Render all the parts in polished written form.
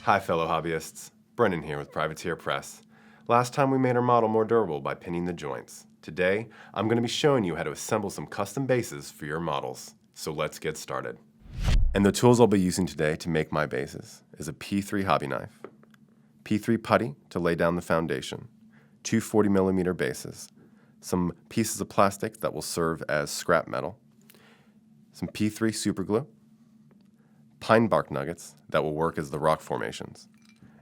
Hi fellow hobbyists, Brendan here with Privateer Press. Last time we made our model more durable by pinning the joints. Today, I'm going to be showing you how to assemble some custom bases for your models. So let's get started. And the tools I'll be using today to make my bases is a P3 hobby knife, P3 putty to lay down the foundation, two 40mm bases, some pieces of plastic that will serve as scrap metal, some P3 superglue, pine bark nuggets that will work as the rock formations,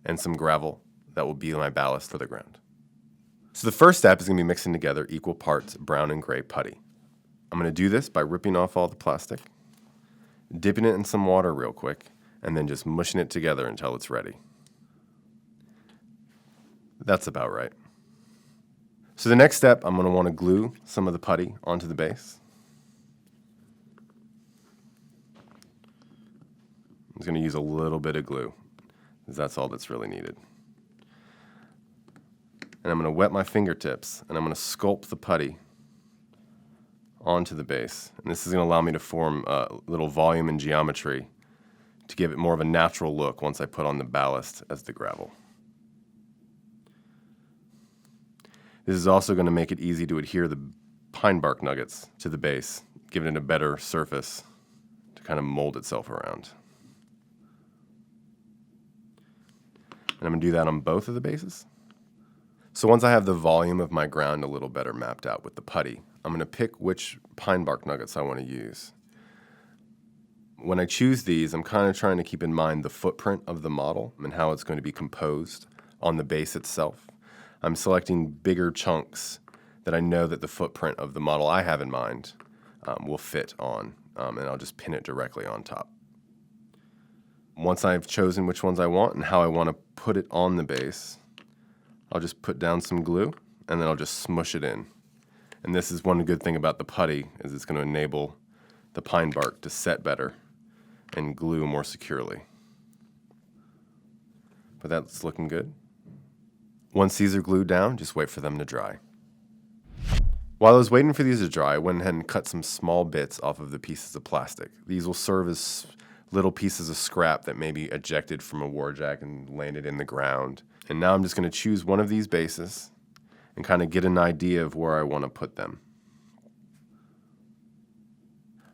and some gravel that will be my ballast for the ground. So the first step is going to be mixing together equal parts brown and gray putty. I'm going to do this by ripping off all the plastic, dipping it in some water real quick, and then just mushing it together until it's ready. That's about right. So the next step, I'm going to want to glue some of the putty onto the base. I'm just going to use a little bit of glue, because that's all that's really needed. And I'm going to wet my fingertips, and I'm going to sculpt the putty onto the base. And this is going to allow me to form a little volume and geometry to give it more of a natural look once I put on the ballast as the gravel. This is also going to make it easy to adhere the pine bark nuggets to the base, giving it a better surface to kind of mold itself around. And I'm going to do that on both of the bases. So once I have the volume of my ground a little better mapped out with the putty, I'm going to pick which pine bark nuggets I want to use. When I choose these, I'm kind of trying to keep in mind the footprint of the model and how it's going to be composed on the base itself. I'm selecting bigger chunks that I know that the footprint of the model I have in mind will fit on, and I'll just pin it directly on top. Once I've chosen which ones I want and how I want to put it on the base, I'll just put down some glue and then I'll just smush it in. And this is one good thing about the putty, is it's going to enable the pine bark to set better and glue more securely. But that's looking good. Once these are glued down, just wait for them to dry. While I was waiting for these to dry, I went ahead and cut some small bits off of the pieces of plastic. These will serve as little pieces of scrap that may be ejected from a warjack and landed in the ground. And now I'm just going to choose one of these bases and kind of get an idea of where I want to put them.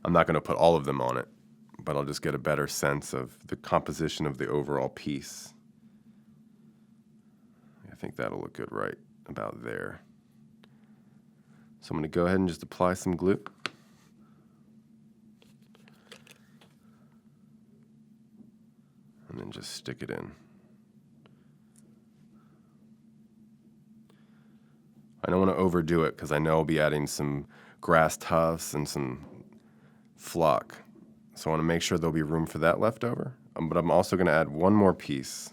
I'm not going to put all of them on it, but I'll just get a better sense of the composition of the overall piece. I think that'll look good right about there. So I'm going to go ahead and just apply some glue. And then just stick it in. I don't want to overdo it because I know I'll be adding some grass tufts and some flock. So I want to make sure there'll be room for that left over. But I'm also going to add one more piece,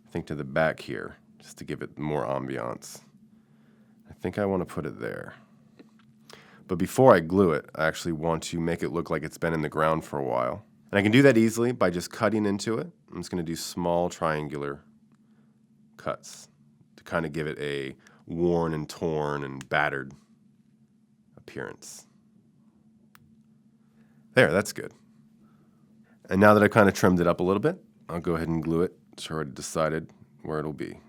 I think to the back here, just to give it more ambiance. I think I want to put it there. But before I glue it, I actually want to make it look like it's been in the ground for a while. And I can do that easily by just cutting into it. I'm just going to do small triangular cuts to kind of give it a worn and torn and battered appearance. There, that's good. And now that I kind of trimmed it up a little bit, I'll go ahead and glue it. So I already decided where it'll be.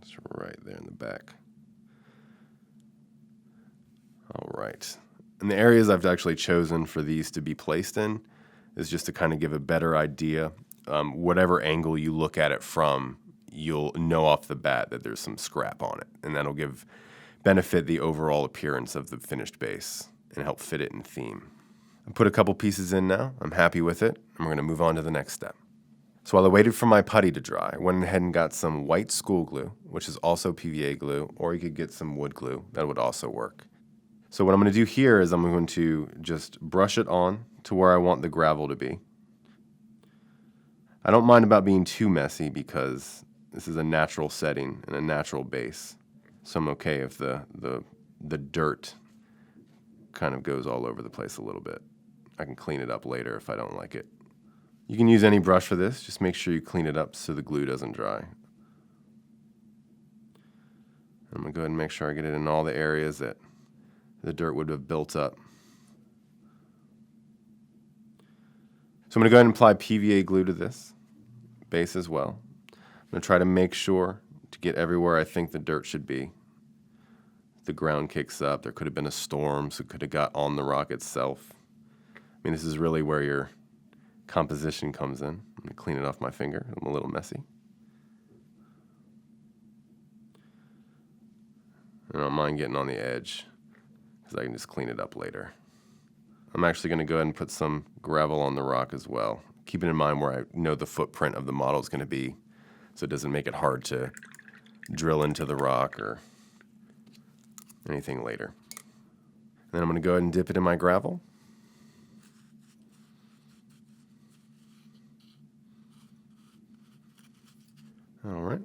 It's right there in the back. All right. And the areas I've actually chosen for these to be placed in is just to kind of give a better idea. Whatever angle you look at it from, you'll know off the bat that there's some scrap on it. And that'll benefit the overall appearance of the finished base and help fit it in theme. I put a couple pieces in now. I'm happy with it. And we're going to move on to the next step. So while I waited for my putty to dry, I went ahead and got some white school glue, which is also PVA glue, or you could get some wood glue. That would also work. So what I'm going to do here is I'm going to just brush it on to where I want the gravel to be. I don't mind about being too messy because this is a natural setting and a natural base. So I'm okay if the dirt kind of goes all over the place a little bit. I can clean it up later if I don't like it. You can use any brush for this. Just make sure you clean it up so the glue doesn't dry. I'm going to go ahead and make sure I get it in all the areas that the dirt would have built up. So I'm going to go ahead and apply PVA glue to this base as well. I'm going to try to make sure to get everywhere I think the dirt should be. The ground kicks up. There could have been a storm, so it could have got on the rock itself. I mean, this is really where your composition comes in. I'm going to clean it off my finger. I'm a little messy. I don't mind getting on the edge because I can just clean it up later. I'm actually going to go ahead and put some gravel on the rock as well, keeping in mind where I know the footprint of the model is going to be, so it doesn't make it hard to drill into the rock or anything later. And then I'm going to go ahead and dip it in my gravel. All right.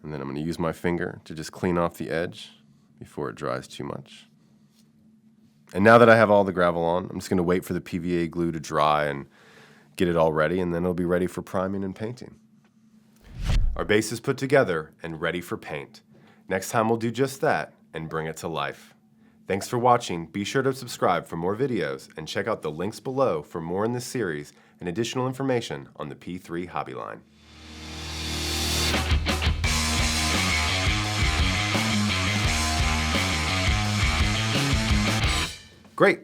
And then I'm going to use my finger to just clean off the edge before it dries too much. And now that I have all the gravel on, I'm just going to wait for the PVA glue to dry and get it all ready, and then it'll be ready for priming and painting. Our base is put together and ready for paint. Next time we'll do just that and bring it to life. Thanks for watching. Be sure to subscribe for more videos and check out the links below for more in this series and additional information on the P3 hobby line. Great.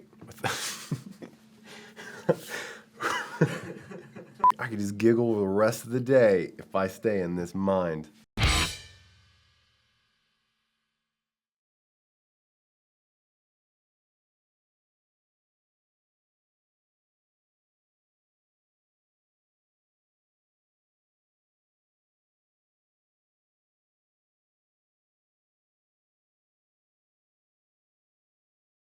I could just giggle the rest of the day if I stay in this mind.